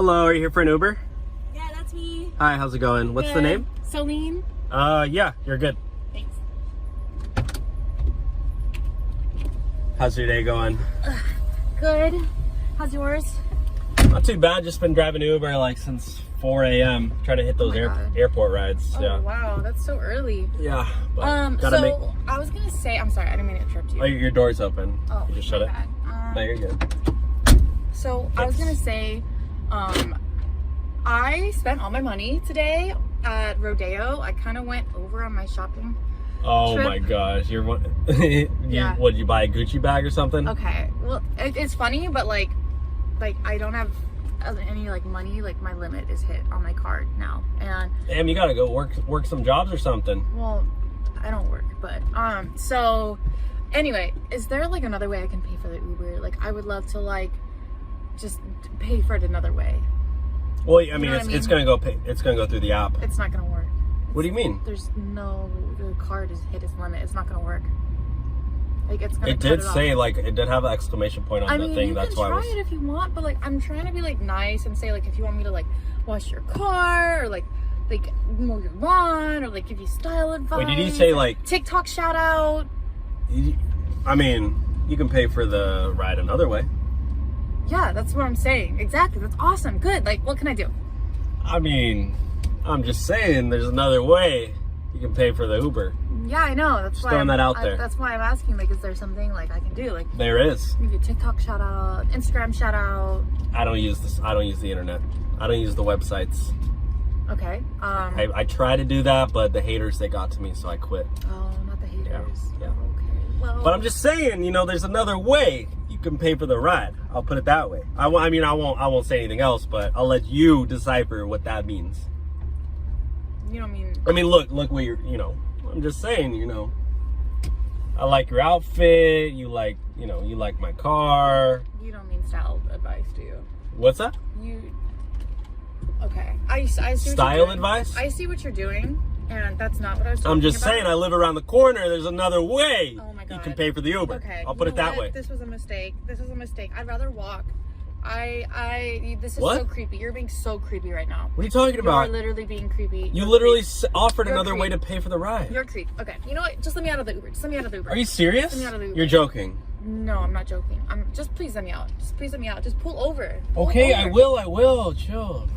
Hello, are you here for an Uber? Yeah, that's me. Hi, how's it going? What's the name? Celine. Yeah, you're good. Thanks. How's your day going? Good. How's yours? Not too bad, just been driving Uber like since 4 a.m. trying to hit those airport rides. Oh, yeah. wow, that's so early. Yeah, but I was gonna say, I'm sorry, I didn't mean to interrupt you. Oh, your door's open. Oh, you just shut it? bad. No, you're good. So, I was gonna say, I spent all my money today at Rodeo. I kind of went over on my shopping trip. My gosh, you're what? Yeah. What, did you buy a Gucci bag or something? Okay, well, it's funny, but like I don't have any like money. Like my limit is hit on my card now, and Damn, you gotta go work some jobs or something. well, I don't work, but so anyway, is there like another way I can pay for the Uber? Like I would love to like just pay for it another way. Well, I mean, know what I mean? it's gonna go through the app. It's not gonna work. What do you mean? There's no, the card is hit its limit. It's not gonna work. Like it's gonna. It did say like it did have an exclamation point on the thing. That's why you can try it if you want, but like I'm trying to be like nice and say like if you want me to like wash your car or like mow your lawn or like give you style advice. Wait, did you say like TickTock shout out? I mean, you can pay for the ride another way. Yeah, that's what I'm saying. Exactly. That's awesome. Good. Like, what can I do? I mean, I'm just saying there's another way you can pay for the Uber. Yeah, I know. That's why throwing that out there. That's why I'm asking. Like, is there something like I can do? Like, There is. maybe a TikTok shout out, Instagram shout out. I don't use the internet. I don't use the websites. Okay. I try to do that, but the haters, they got to me, so I quit. Oh, not the haters. Yeah. Okay. Well. But I'm just saying, there's another way you can pay for the ride. I'll put it that way. I won't say anything else, but I'll let you decipher what that means. You don't mean. I mean, look what you're, I'm just saying, I like your outfit. You like my car. You don't mean style advice, do you? What's that? Okay. I see what Style you're doing. advice? I see what you're doing, and that's not what I was talking about. I'm just saying, I live around the corner. There's another way. Oh my God. You can pay for the Uber. Okay. I'll put it that way. This was a mistake. I'd rather walk. This is What? so creepy. You're being so creepy right now. What are you talking about? You're literally being creepy. You literally offered You're a another way creep. to pay for the ride. You're a creep. Okay. You know what? Just let me out of the Uber. Are you serious? Let me out of the Uber. You're joking. No, I'm not joking. Just please let me out. Just pull over. Okay, I will. Chill. Oh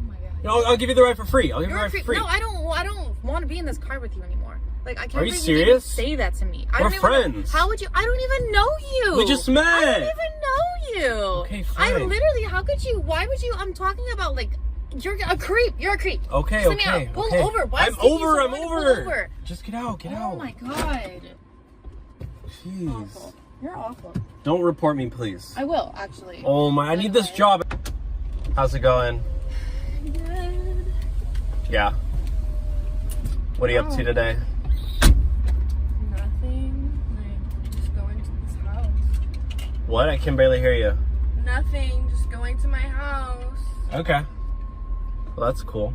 my God. I'll give you the ride for free. I'll give you the You're a ride for creep. free. No, I don't want to be in this car with you anymore. Like I can't Are you believe you serious? even say that to me. We're friends. How would you? I don't even know you. We just met. I don't even know you. Okay, fine. How could you? Why would you? I'm talking about like, you're a creep. You're a creep. Okay, Just let me okay. out. Pull okay. over. Why I'm is it taking you so over. long to pull over? Just get out. Get out. Oh my God. Jeez. Awful. You're awful. Don't report me, please. I will actually. Oh my! I need this job. How's it going? Good. Yeah. What are you up to today? Nothing. Like, just going to this house. What? I can barely hear you. Nothing. Just going to my house. Okay. Well, that's cool.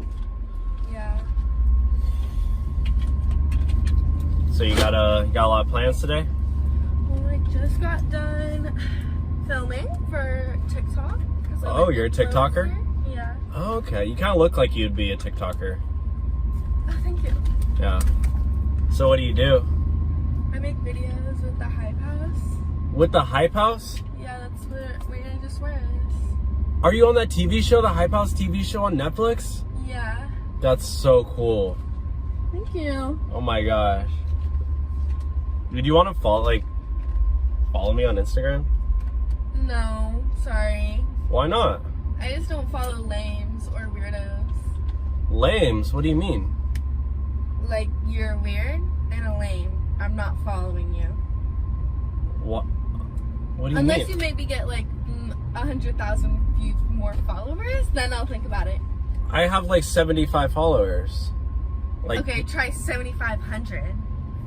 Yeah. So you got a lot of plans today? Well, I just got done filming for TikTok. Oh, you're a TikToker? Yeah. Oh, okay. You kind of look like you'd be a TikToker. Oh, thank you. Yeah. So what do you do? I make videos with the Hype House. With the Hype House? Yeah, that's what Weirdo just wears. Are you on that TV show, the Hype House TV show on Netflix? Yeah. That's so cool. Thank you. Oh my gosh. Dude, you want to follow me on Instagram? No, sorry. Why not? I just don't follow lames or weirdos. Lames? What do you mean? Like, you're weird and a lame. I'm not following you. What? What do you Unless mean? you maybe get like 100,000 views more followers, then I'll think about it. I have like 75 followers. Like Okay, try 7,500.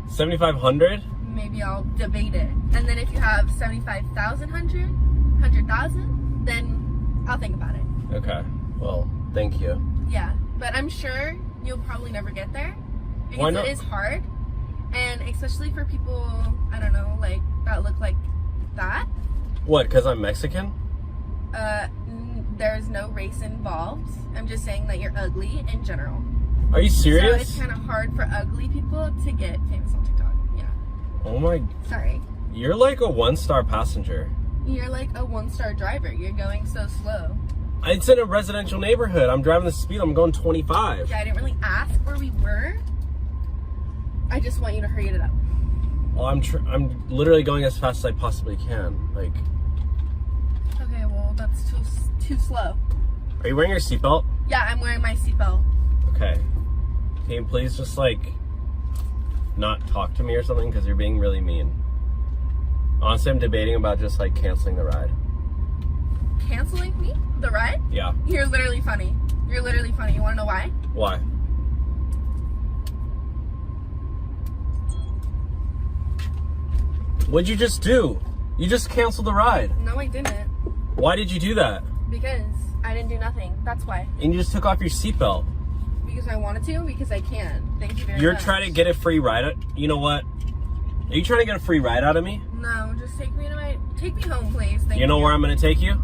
7,500? Maybe I'll debate it. And then if you have 100,000, then I'll think about it. Okay. Well, thank you. Yeah, but I'm sure you'll probably never get there. Because Why not? it is hard. And especially for people, I don't know, like, that look like that. What, because I'm Mexican? there's no race involved. I'm just saying that you're ugly in general. Are you serious? So it's kind of hard for ugly people to get famous on TikTok. Yeah. Oh my. Sorry. You're like a 1-star passenger. You're like a 1-star driver. You're going so slow. It's in a residential neighborhood. I'm driving the speed. I'm going 25. Yeah, I didn't really ask where we were. I just want you to hurry it up. Well, I'm literally going as fast as I possibly can. Like. Okay, well, that's too slow. Are you wearing your seatbelt? Yeah, I'm wearing my seatbelt. Okay. Can you please just like not talk to me or something, because you're being really mean. Honestly, I'm debating about just like canceling the ride. Canceling me? The ride? Yeah. You're literally funny. You're literally funny. You wanna know why? Why? What'd you just do? You just canceled the ride. No, I didn't. Why did you do that? Because I didn't do nothing. That's why. And you just took off your seatbelt. Because I wanted to, because I can. Thank you very much. You're trying to get a free ride. You know what? Are you trying to get a free ride out of me? No, just take me home, please. Thank you. You know where I'm going to take you?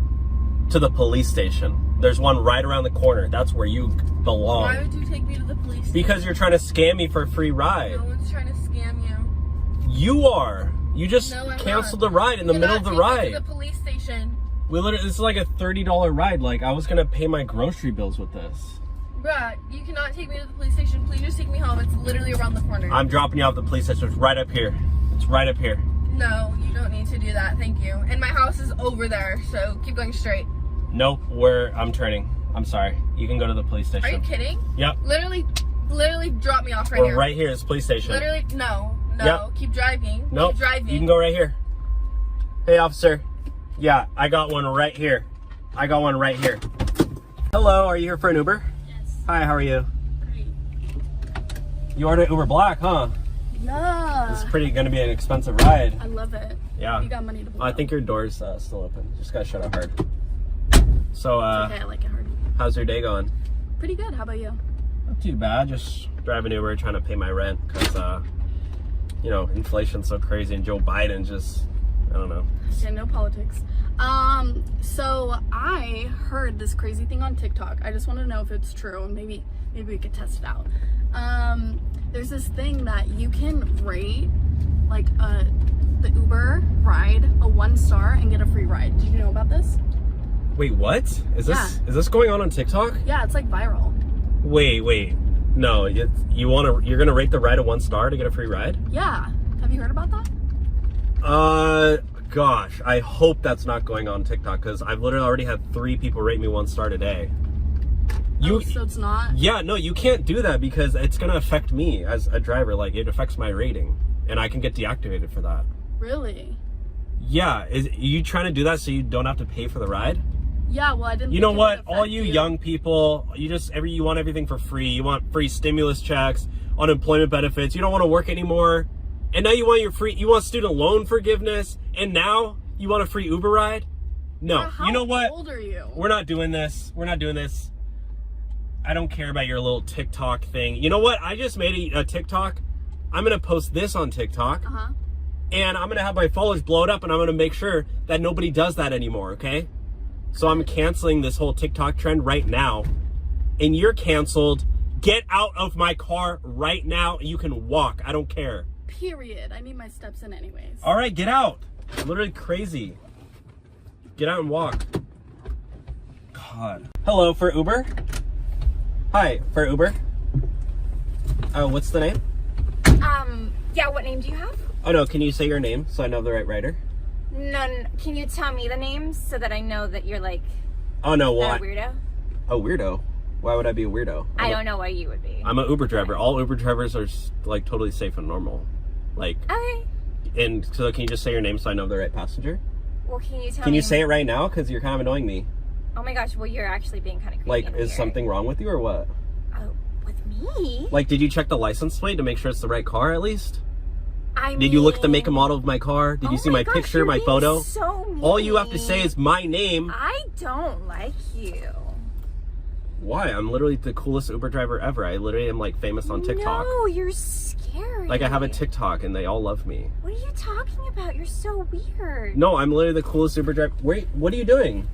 To the police station. There's one right around the corner. That's where you belong. Why would you take me to the police station? Because you're trying to scam me for a free ride. No one's trying to scam you. You are. You just canceled the ride in the middle of the ride. To the police station. We literally, this is like a $30 ride. Like, I was going to pay my grocery bills with this. Bruh, you cannot take me to the police station. Please just take me home. It's literally around the corner. I'm dropping you off at the police station. It's right up here. It's right up here. No, you don't need to do that. Thank you. And my house is over there, so keep going straight. Nope, I'm turning. I'm sorry. You can go to the police station. Are you kidding? Yep. Literally drop me off right We're here. right here. It's the police station. Literally, no. Yep. Keep driving. Nope. Keep driving. You can go right here. Hey, officer. Yeah, I got one right here. I got one right here. Hello, are you here for an Uber? Yes. Hi, how are you? Great. You ordered Uber Black, huh? Yeah. This is going to be an expensive ride. I love it. Yeah. You got money to blow. I think your door's still open. Just gotta shut it hard. So, Okay, I like it hard. how's your day going? Pretty good. How about you? Not too bad. Just driving Uber, trying to pay my rent because, you know, inflation's so crazy and Joe Biden just, I don't know. Yeah, no politics. So I heard this crazy thing on TikTok. I just want to know if it's true, and maybe we could test it out. There's this thing that you can rate like the Uber ride a 1-star and get a free ride. Did you know about this? Wait, what? Is this going on TikTok? Yeah, it's like viral. Wait. No, you're gonna rate the ride a 1-star to get a free ride? Yeah. Have you heard about that? Gosh, I hope that's not going on TikTok because I've literally already had 3 people rate me 1-star today. So it's not? Yeah, no, you can't do that because it's gonna affect me as a driver. Like, it affects my rating, and I can get deactivated for that. Really? Yeah, are you trying to do that so you don't have to pay for the ride? Yeah, well, I didn't. You know what? All you young people, you want everything for free. You want free stimulus checks, unemployment benefits. You don't want to work anymore, and now you want student loan forgiveness, and now you want a free Uber ride? No. You know what? How old are you? We're not doing this. I don't care about your little TikTok thing. You know what? I just made a TikTok. I'm gonna post this on TikTok, and I'm gonna have my followers blow it up, and I'm gonna make sure that nobody does that anymore. Okay? So I'm canceling this whole TikTok trend right now, and you're canceled. Get out of my car right now. You can walk. I don't care. Period. I need my steps in anyways. All right, get out. Literally crazy. Get out and walk. God. Hello, for Uber? Hi, for Uber? Oh, what's the name? Yeah, what name do you have? Oh, no, can you say your name so I know the right writer? No, can you tell me the names so that I know that you're like Oh, no, a weirdo? A weirdo? Why would I be a weirdo? I don't know why you would be. I'm an Uber driver. All Uber drivers are like totally safe and normal. Like, okay. And so can you just say your name so I know the right passenger? Well, can you tell me? Can you say it right now? Because you're kind of annoying me. Oh my gosh, well, you're actually being kind of creepy. Like, is something wrong with you or what? Oh, with me? Like, did you check the license plate to make sure it's the right car at least? I mean, did you look at the make and model of my car? Did you see my gosh, picture, you're my being photo? So mean. All you have to say is my name. I don't like you. Why? I'm literally the coolest Uber driver ever. I literally am like famous on TikTok. No, you're scary. Like, I have a TikTok and they all love me. What are you talking about? You're so weird. No, I'm literally the coolest Uber driver. Wait, what are you doing?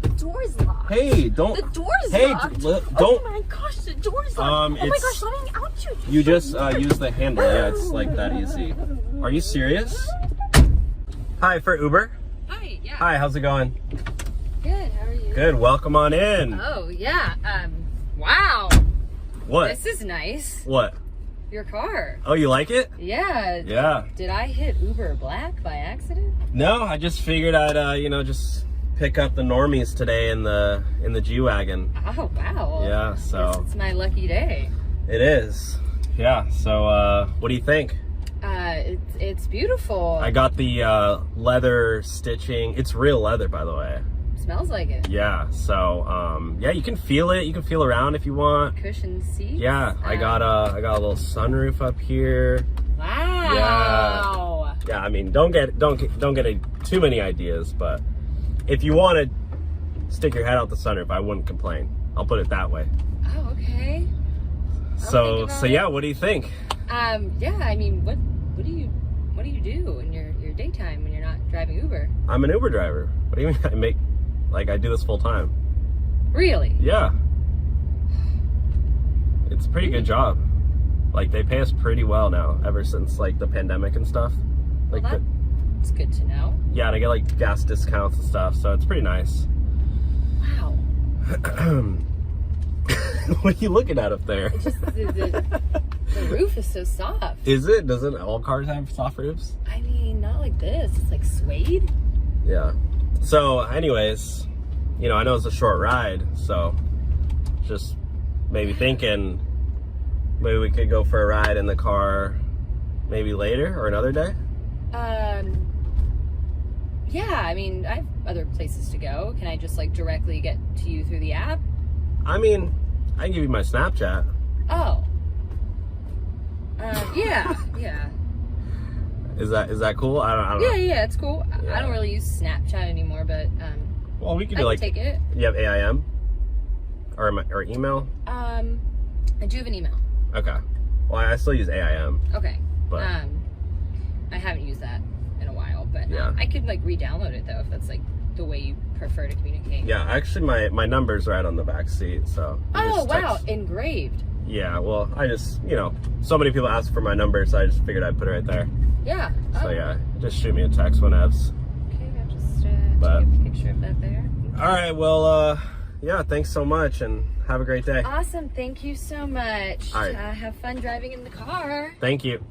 The door's locked. Hey, don't. The door's Hey, locked. don't. Oh my gosh, the door's locked. Oh my It's- gosh, let me out you. You just use the handle. Yeah, it's like that easy. Are you serious? Hi, for Uber. Hi, yeah. Hi, how's it going? Good, how are you? Good. Welcome on in. Oh, yeah. Wow. What? This is nice. What? Your car. Oh, you like it? Yeah. Yeah. Did I hit Uber Black by accident? No, I just figured I'd just pick up the normies today in the G-Wagon. Oh, wow. Yeah, so It's my lucky day. it is. Yeah. So what do you think? It's beautiful. I got the leather stitching. It's real leather, by the way. Smells like it. Yeah. So yeah, you can feel it. You can feel around if you want. Cushion seats. Yeah. I got a little sunroof up here. Wow. Yeah. I mean, don't get too many ideas, but if you want to stick your head out the sunroof, I wouldn't complain. I'll put it that way. Oh, okay. So yeah, what do you think? Yeah. I mean, what do you do in your daytime when you're not driving Uber? I'm an Uber driver. What do you mean? I do this full time. Really? Yeah. It's a pretty good job. Like, they pay us pretty well now, ever since like the pandemic and stuff. Like, Well, that's good to know. yeah, and I get like gas discounts and stuff, so it's pretty nice. Wow. What are you looking at up there? It's just the roof is so soft. Is it? Doesn't all cars have soft roofs? I mean, not like this. It's like suede. Yeah. So, anyways, I know it's a short ride, so just maybe thinking maybe we could go for a ride in the car maybe later or another day. Yeah, I mean, I have other places to go. Can I just like directly get to you through the app? I mean, I can give you my Snapchat. Oh. Yeah, yeah. Is that cool? I don't know. Yeah, it's cool. Yeah. I don't really use Snapchat anymore, but Well, we could I do can like. take it. You have AIM or email? I do have an email. Okay. Well, I still use AIM, Okay. but I haven't used that in a while, but Yeah. I could like re-download it though if that's like the way you prefer to communicate. yeah, actually, my number's right on the back seat, so. you Oh just wow, text- engraved. Yeah, well, I just so many people ask for my number, so I just figured I'd put it right there. Yeah. So yeah, just shoot me a text whenevs. Okay, I'll just But- take a picture of that there. All right, well, yeah, thanks so much, and have a great day. Awesome, thank you so much. All right. Have fun driving in the car. Thank you.